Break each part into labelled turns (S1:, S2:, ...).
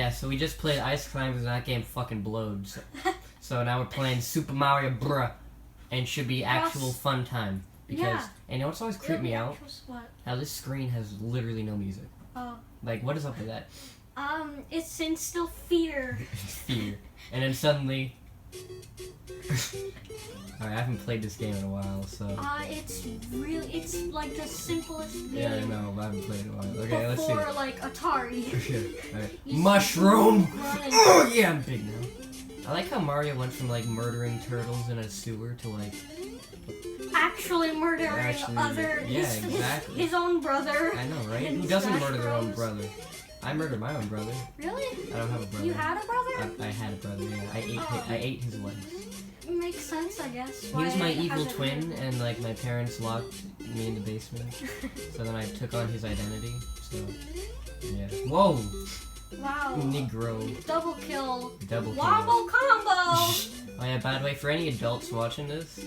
S1: Yeah, so we just played Ice Climbers and that game fucking blowed. So now we're playing Super Mario Bruh. And should be actual fun time. Because, and you know what's always creeped me out? How this screen has literally no music.
S2: Oh.
S1: Like, what is up with that?
S2: It's instill fear.
S1: Fear. And then suddenly... Alright, I haven't played this game in a while, so...
S2: it's like the simplest game.
S1: Yeah, I know, but I haven't played in a while. Okay, let's see.
S2: Before, like, Atari.
S1: Alright. Mushroom! Oh, yeah, I'm big now. I like how Mario went from, like, murdering turtles in a sewer to, like...
S2: Actually murdering his own brother.
S1: I know, right? Who doesn't murder their own brother? I murdered my own brother.
S2: Really?
S1: I don't have a brother.
S2: You had a brother?
S1: I had a brother, yeah. I ate his legs.
S2: Makes sense, I guess.
S1: He was my evil twin, and, like, my parents locked me in the basement. So then I took on his identity, so... Yeah. Whoa!
S2: Wow.
S1: Negro.
S2: Double kill.
S1: Double kill.
S2: Wombo combo!
S1: Oh yeah, by the way, for any adults watching this,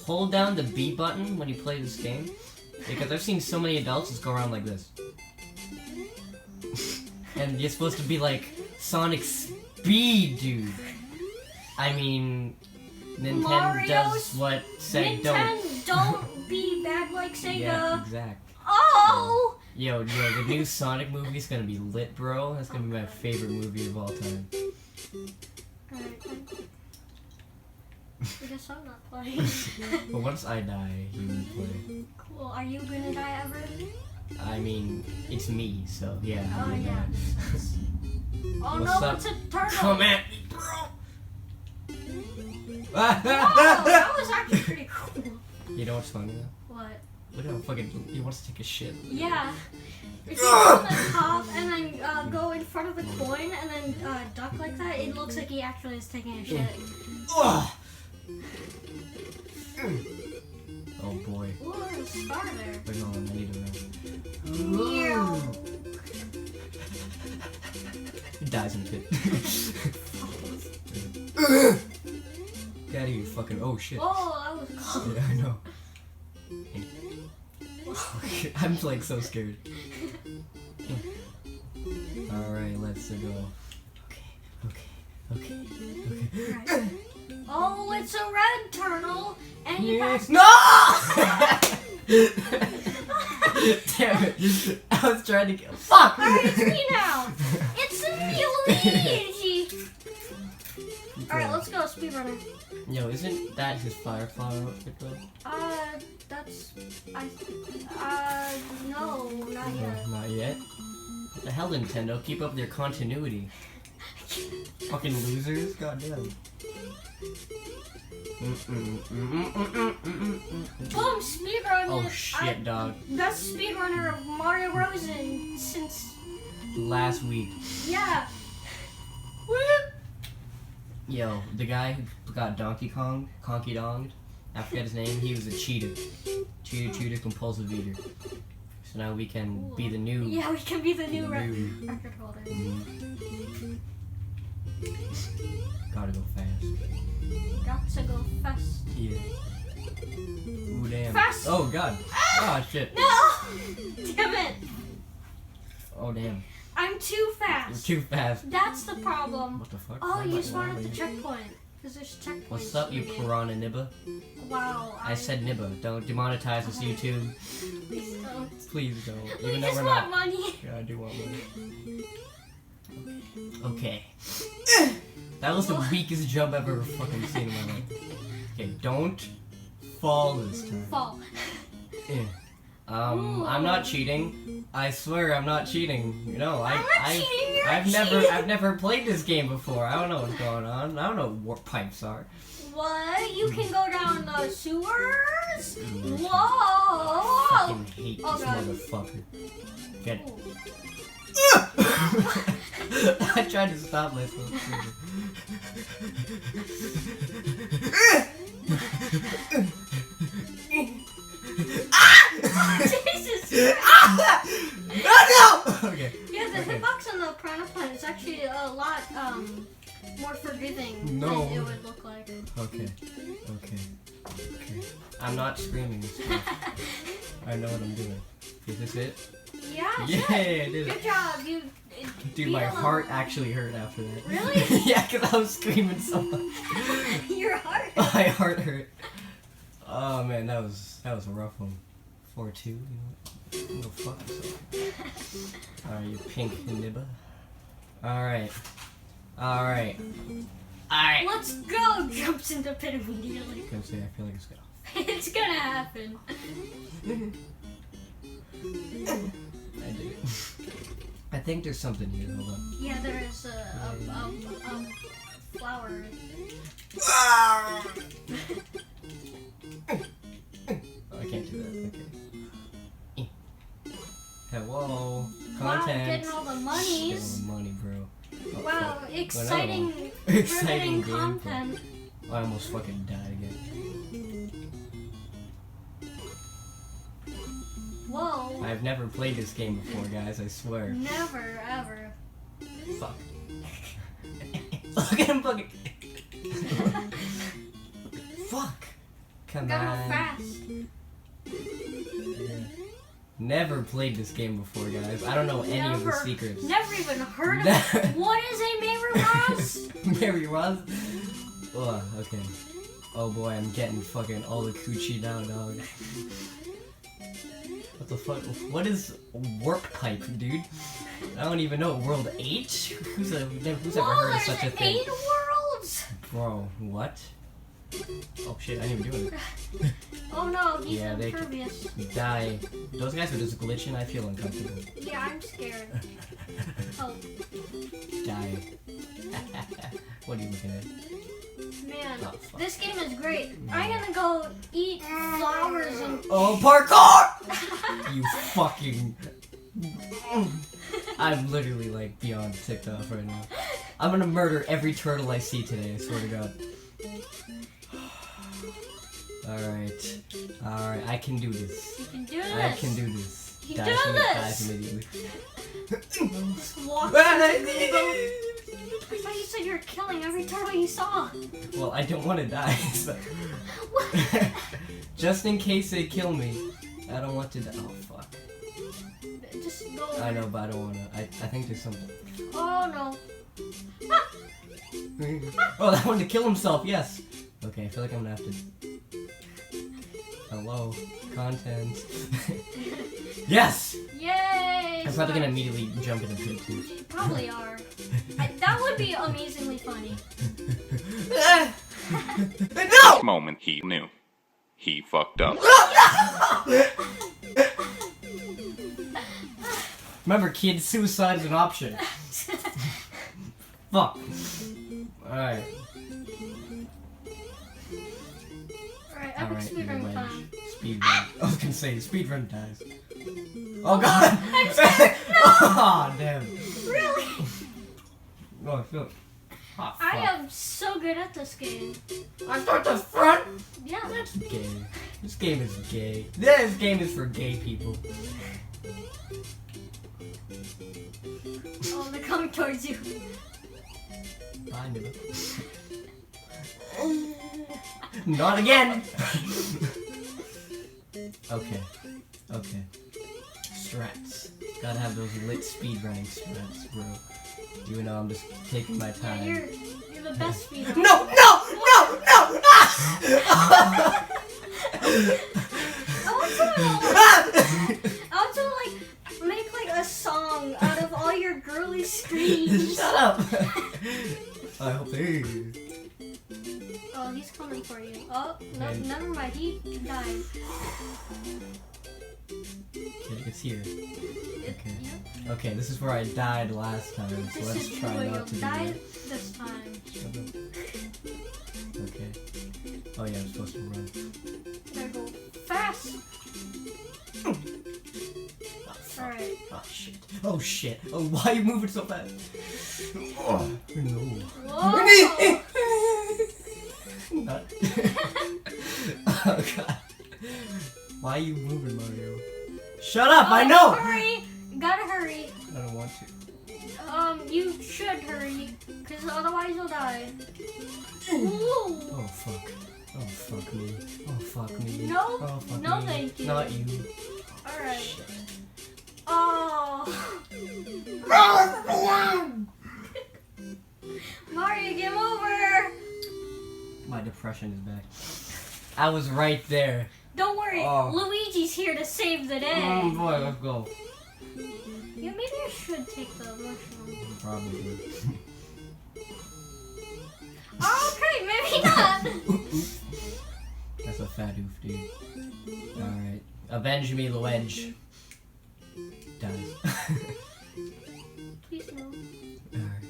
S1: hold down the B button when you play this game. Because I've seen so many adults just go around like this. And you're supposed to be like, Sonic Speed, dude. I mean, Nintendo does what Sega don't.
S2: Don't be bad like Sega.
S1: Yeah, exactly.
S2: Oh!
S1: Yo, the new Sonic movie's gonna be lit, bro. That's gonna be my favorite movie of all time.
S2: Alright, I guess I'm not playing.
S1: But once I die, you will play.
S2: Cool. Are you gonna die ever?
S1: I mean, it's me, so yeah.
S2: Oh yeah. Oh
S1: What's
S2: no,
S1: up?
S2: it's a turtle.
S1: Come at me, bro.
S2: Wow, that was actually pretty cool.
S1: You know what's funny though?
S2: What?
S1: Look how fucking he wants to take a shit.
S2: Yeah. If you go on the top and then go in front of the coin and then duck like that, it looks like he actually is taking a shit.
S1: Oh boy.
S2: Ooh, there's a star there.
S1: Wait, hold on, I need to run.
S2: Meow.
S1: He dies in the pit. Get out of here, fucking. Oh shit.
S2: Oh, that was cool.
S1: Yeah, I know. I'm like so scared. Alright, let's go. Okay.
S2: Right. Oh, it's a red turtle, and you passed.
S1: No! Damn it! I was trying to get. Fuck!
S2: Alright, it's me now. It's Luigi. Alright, let's go, speedrunner.
S1: Yo, isn't that his Firefly outfit though?
S2: No, not yet.
S1: Not yet? What the hell, Nintendo? Keep up with your continuity. Fucking losers? Goddamn.
S2: Boom, speedrunner.
S1: Oh shit, dog.
S2: Best speedrunner of Mario Bros. Since
S1: last week.
S2: Yeah.
S1: Yo, the guy who got Donkey Donged, I forget his name, he was a cheater. Cheater, compulsive eater. So now we can be the new...
S2: Yeah, we can be the new record holder.
S1: Gotta go fast.
S2: Got to go fast.
S1: Yeah. Ooh, damn.
S2: Fast!
S1: Oh, God. Oh, shit.
S2: No! Damn it!
S1: Oh, damn.
S2: I'm too fast.
S1: You're too fast.
S2: That's the problem.
S1: What the fuck?
S2: Oh, you spawned at the checkpoint. Because there's checkpoints.
S1: What's up, you piranha nibba?
S2: Wow.
S1: I said nibba. Don't demonetize us, YouTube.
S2: Please don't.
S1: Please don't.
S2: We
S1: Even though
S2: just
S1: we're
S2: want
S1: not.
S2: money.
S1: Yeah, I do want money. Okay. That was the weakest jump I've ever fucking seen in my life. Okay, don't fall this time.
S2: Fall.
S1: Yeah. I'm not cheating. I swear I'm not cheating. You know, I've never played this game before. I don't know what's going on. I don't know what warp pipes are.
S2: What? You can go down the sewers? Whoa!
S1: I fucking hate this motherfucker. Get it. I tried to stop myself.
S2: Jesus!
S1: Oh no! Okay.
S2: Yeah, the hitbox on the piranha plant is actually a lot more forgiving than it would look like.
S1: Okay. I'm not screaming this time. I know what I'm doing. Is this it?
S2: Yeah,
S1: Yeah, I did it.
S2: Good job.
S1: Dude, my heart actually hurt after that.
S2: Really?
S1: Yeah, because I was screaming so much.
S2: Your heart?
S1: My heart hurt. Oh man, that was a rough one. 4-2, you know? No fuck yourself. Alright, you pink nibba. Alright.
S2: Let's go! Jumps in the pit immediately.
S1: I was gonna say, I feel like it's gonna.
S2: It's gonna happen.
S1: I did it. I think there's something here. Hold on.
S2: Yeah, there is a flower.
S1: Oh, I can't do that. Okay. Hello.
S2: Wow,
S1: Content.
S2: getting all the monies.
S1: Getting all the money, bro. Oh,
S2: Wow,
S1: fuck.
S2: exciting,
S1: Exciting
S2: riveting content.
S1: I almost fucking died again.
S2: Whoa.
S1: I've never played this game before, guys. I swear.
S2: Never, ever.
S1: Fuck. Look at him fucking. Fuck. Come
S2: Got
S1: on.
S2: how fast.
S1: Yeah. Never played this game before, guys. I don't know any of the secrets.
S2: Never even heard of it. What is a Mary Ross?
S1: Mary Ross? Oh, okay. Oh boy, I'm getting fucking all the coochie now, dog. What the fuck? What is warp pipe, dude? I don't even know. World H? Who's ever heard of such a thing?
S2: 8 worlds!
S1: Bro, what? Oh shit, I didn't even do it.
S2: Oh no, he's
S1: Yeah, they
S2: impervious.
S1: Die. Those guys are just glitching. I feel uncomfortable.
S2: Yeah, I'm scared. Oh,
S1: Die. What are you looking at?
S2: man.
S1: Oh, fuck.
S2: This game is great. I'm gonna go eat flowers and...
S1: Oh, parkour! You fucking... I'm literally like beyond ticked off right now. I'm gonna murder every turtle I see today, I swear to God. Alright. Alright, I can do this.
S2: You can do this.
S1: I can do this.
S2: You can do this.
S1: Dies immediately.
S2: Just walk I thought you said you were killing every turtle you saw.
S1: Well, I don't want to die. So. Just in case they kill me. I don't want to die. Oh, fuck.
S2: Just go over.
S1: I know, but I don't want to. I think there's something.
S2: Oh, no.
S1: Oh, that one to kill himself, yes. Okay, I feel like I'm gonna have to... Hello. Content. Yes!
S2: Yay!
S1: I'm probably gonna immediately jump in a pit, too.
S2: You probably are. That would be amazingly funny.
S1: No!
S3: Moment he knew. He fucked up.
S1: Remember, kids, suicide is an option. Fuck. Alright.
S2: Alright, epic speedrun time.
S1: Speedrun. I was gonna say, speedrun dies. Oh god!
S2: I'm scared! No!
S1: Oh, damn.
S2: Really?
S1: Oh, I feel... Oh,
S2: I am so good at this game.
S1: I start the front?
S2: Yeah.
S1: That's gay. This game is gay. This game is for gay people.
S2: Oh, they're coming towards you.
S1: Bye, nigga. Not again! Okay. Okay. Strats. Gotta have those lit speedrunning strats, bro. Even though I'm just taking my time.
S2: Yeah, you're the best speedrunner.
S1: No! No! No! No! Ah!
S2: I want to like make like a song out of all your girly screams.
S1: Shut up! I hope they...
S2: Oh, he's coming for you. Oh, no,
S1: And-
S2: never mind. He died.
S1: Okay, it's here. Okay.
S2: Yep.
S1: Okay, this is where I died last time, so
S2: This
S1: let's
S2: is
S1: try
S2: where
S1: not
S2: you'll
S1: to do
S2: die
S1: that.
S2: this time.
S1: Shut up. Okay. Oh yeah, I'm supposed to run.
S2: Gotta go fast.
S1: Oh, fuck.
S2: Alright.
S1: Oh shit. Oh shit. Oh, why are you moving so fast? Oh, no.
S2: Whoa!
S1: Not. Oh god. Why are you moving, Mario? Shut up! I know!
S2: Hurry! Gotta hurry.
S1: I don't want to.
S2: You should hurry, because otherwise you'll die. Ooh.
S1: Oh fuck. Oh fuck me. Oh fuck me.
S2: No.
S1: Oh fuck
S2: No,
S1: me.
S2: thank you.
S1: Not you.
S2: Alright.
S1: Shit.
S2: Oh. Mario, game over!
S1: My depression is back. I was right there.
S2: Don't worry, Luigi's here to save the day.
S1: Oh boy, let's go.
S2: Yeah, maybe I should take the mushroom.
S1: Probably.
S2: Okay, maybe not.
S1: That's a fat oof, dude. Alright. Avenge me, Luigi. Dies.
S2: Please no.
S1: Alright.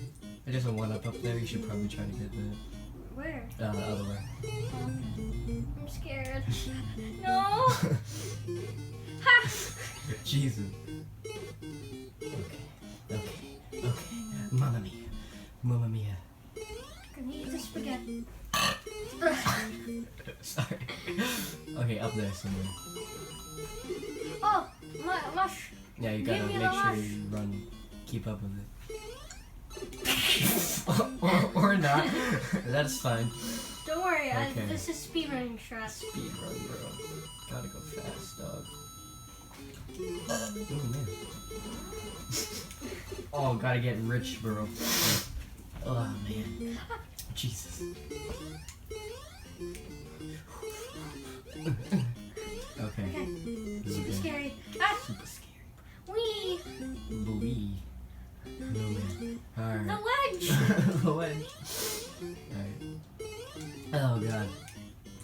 S1: There's a 1-up up there. You should probably try to get that.
S2: Where?
S1: The other way.
S2: I'm scared. No. Ha!
S1: Jesus. Okay. Mamma mia. Mamma mia.
S2: Can you eat the spaghetti?
S1: Sorry. Okay, up there somewhere.
S2: Oh, mush.
S1: Yeah, you
S2: Give
S1: gotta
S2: me
S1: make
S2: the
S1: sure
S2: mush.
S1: you run. Keep up with it. or not. That's fine.
S2: Don't worry,
S1: Okay.
S2: this is speedrunning stress.
S1: Speed run, bro. Gotta go fast, dog. Oh, man. Oh, gotta get rich, bro. Oh, man. Jesus. Okay.
S2: Super scary. Ah!
S1: Super scary.
S2: Wee!
S1: Believe. No, man. Alright.
S2: The ledge!
S1: The ledge. Alright. Oh, God.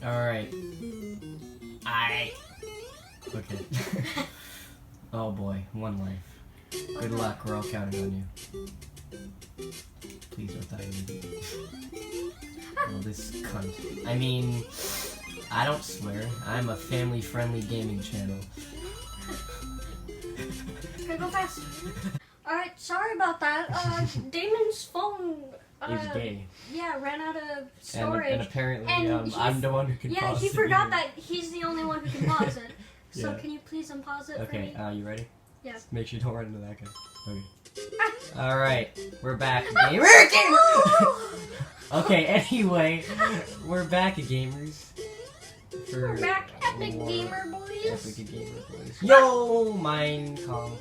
S1: Alright. Okay. Oh, boy. 1 life. Good luck. We're all counting on you. Please don't die immediately. Oh, this cunt. I mean, I don't swear. I'm a family-friendly gaming channel.
S2: Gotta go fast. Alright, sorry about that. Damon's phone...
S1: He's gay.
S2: Yeah, ran out of storage.
S1: And apparently,
S2: And
S1: I'm the one who can pause
S2: Yeah, he
S1: the
S2: forgot
S1: video.
S2: that he's the only one who can pause it. So
S1: Yeah.
S2: can you please unpause it for
S1: Okay,
S2: me?
S1: you ready?
S2: Yeah.
S1: Make sure you don't run into that guy. Okay.
S2: Ah.
S1: Alright, we're back. Okay, anyway, we're back, gamers.
S2: We're back, Epic Gamer Boys.
S1: Epic Gamer Boys. Yo, Minecraft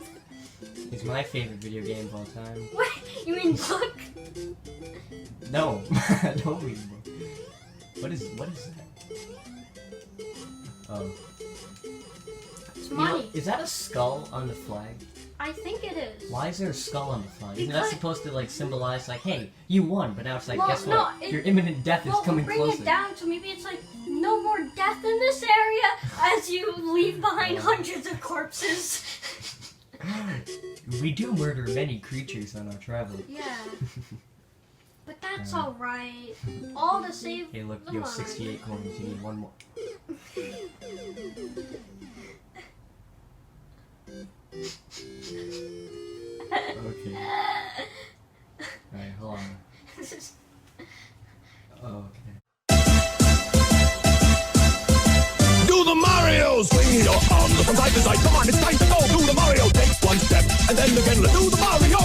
S1: is my favorite video game of all time.
S2: What? You mean book?
S1: No, don't read the book. What is that? Oh.
S2: It's
S1: You know,
S2: money.
S1: is that a skull on the flag?
S2: I think it is.
S1: Why is there a skull on the flag? Isn't that
S2: Because-
S1: supposed to like symbolize like, hey, you won? But now it's like,
S2: Well,
S1: guess
S2: no,
S1: what? Your imminent death is
S2: Well,
S1: coming
S2: bring
S1: closer.
S2: it down, so maybe it's like, no more death in this area as you leave behind hundreds of corpses.
S1: We do murder many creatures on our travel.
S2: Yeah. But that's alright. All to save
S1: Hey, look,
S2: the
S1: you have
S2: money.
S1: 68 coins. You need 1 more. Okay. Alright, hold on. Okay.
S4: Do the Mario! Swing your arms from side to side. Come on, it's time to go. Do the Mario. Take 1 step and then again. Do the Mario!